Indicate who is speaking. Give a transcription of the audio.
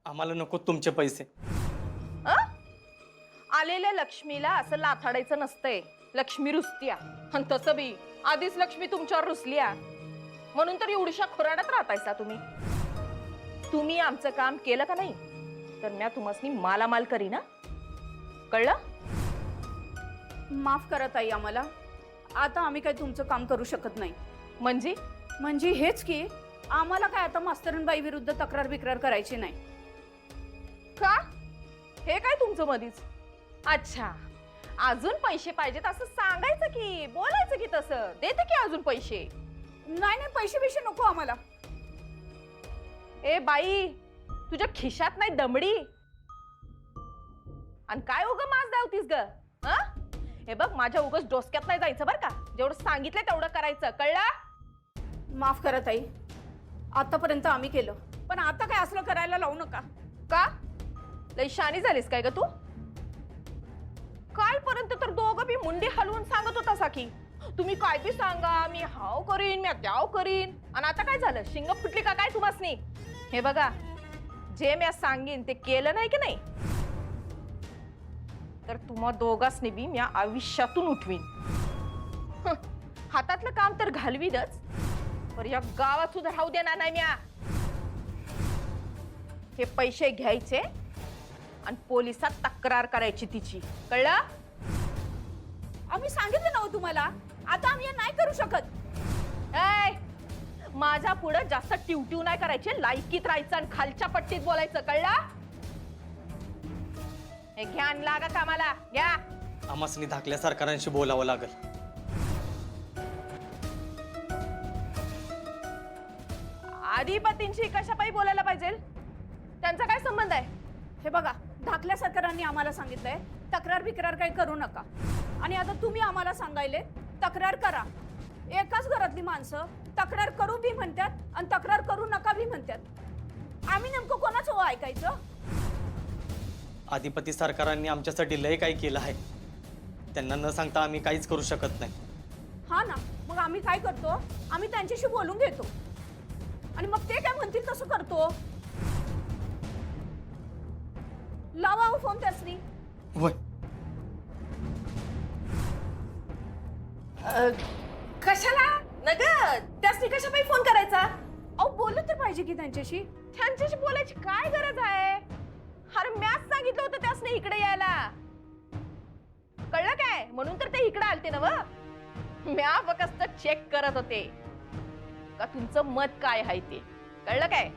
Speaker 1: आम्हाला नको तुमचे पैसे.
Speaker 2: अ? आलेल्या लक्ष्मीला असं लाथाडायचं नसतंय. लक्ष्मी रुसत्या. आणि तसं बी आधीच लक्ष्मी तुमच्यावर रुसल्या, म्हणून तर एवढ्याशा खोराडात राहतायसा तुम्ही. तुम्ही आमचं काम केलं का नाही तर म्या तुम्हासनी मालामाल करी ना, कळलं?
Speaker 3: माफ करा ताई, आम्हाला आता आम्ही काय तुमचं काम करू शकत नाही.
Speaker 2: म्हणजे
Speaker 3: हेच की आम्हाला काय आता मास्तरनबाई विरुद्ध तक्रार बिक्रार करायची नाही.
Speaker 2: का? हे काय तुमचं मधीच? अच्छा, अजून पैसे पाहिजेत असं सांगायचं की बोलायचं की तसं देते की अजून पैसे.
Speaker 3: नाही नाही, पैसे बिशे नको आम्हाला.
Speaker 2: ए बाई, तुझ्या खिशात नाही दमडी? आणि काय उग मास धावतीस ग? हे बघ, माझ्या उगाच डोसक्यात नाही जायचं बरं का. जेवढं सांगितलंय तेवढं करायचं, कळलं?
Speaker 3: माफ करा ताई, आतापर्यंत आम्ही केलं, पण आता काय असलं करायला लावू नका.
Speaker 2: का? लई शानी झालीस काय ग तू? कालपर्यंत तर दोघं बी मुंडी हलवून सांगत होता की तुम्ही काय बी सांगा, मी हाव करीन, मी त्याव करीन. आणि आता काय झालं? शिंग फुटली का काय तुम्हासनी? हे बघा, जे मी सांगेन ते केलं नाही की नाही तर तुम्हा दोघांनी बी मी आयुष्यातून उठवीन. हातातलं काम तर घालवीनच, पर या गावात सुद्धा राहू देणार नाही म्या. हे पैसे घ्यायचे आणि पोलिसात तक्रार करायची तिची, कळलं?
Speaker 3: आम्ही सांगितलं नव्हतं तुम्हाला, आता आम्ही हे नाही करू शकत.
Speaker 2: ऐ, माझ्या पुढे जास्त टिवटिव नाही करायचे, लायकीत राहायचं आणि खालच्या पट्टीत बोलायचं, कळलं? हे घ्या आणि लागा कामाला, घ्या.
Speaker 1: आम्हासनी धाकल्या सरकारांशी बोलावं लागल.
Speaker 2: अधिपतींशी कशापायी बोलायला पाहिजे? त्यांचा काय संबंध आहे?
Speaker 3: हे बघा, धाकल्या सरकारांनी आम्हाला सांगितलंय तक्रार बिक्रार काही करू नका, आणि आता तुम्ही आम्हाला सांगायले तक्रार करा. एकाच घरातली माणसं तक्रार करू बी म्हणतात आणि तक्रार करू नका बी म्हणतात. आम्ही नेमकं कोणाचं हो ऐकायचं?
Speaker 1: अधिपती सरकारांनी आमच्यासाठी लय काही केलं आहे. त्यांना न सांगता आम्ही काहीच करू शकत नाही.
Speaker 3: हा ना, मग आम्ही काय करतो? आम्ही त्यांच्याशी बोलून घेतो आणि मग ते काय म्हणतील तसं करतो. लावा हो फोन त्यासनी.
Speaker 1: होय.
Speaker 2: कशाला नग? त्यासनी कशापायी फोन करायचा?
Speaker 3: अहो, बोललं तर पाहिजे की त्यांच्याशी.
Speaker 2: त्यांच्याशी बोलायची काय गरज आहे? अरे म्याच सांगितलं होतं त्यासनी इकडे यायला, कळलं काय? म्हणून तर ते इकडे आलते ना व. म्या फक्त चेक करत होते का तुमचं मत काय आहे ते, कळलं काय?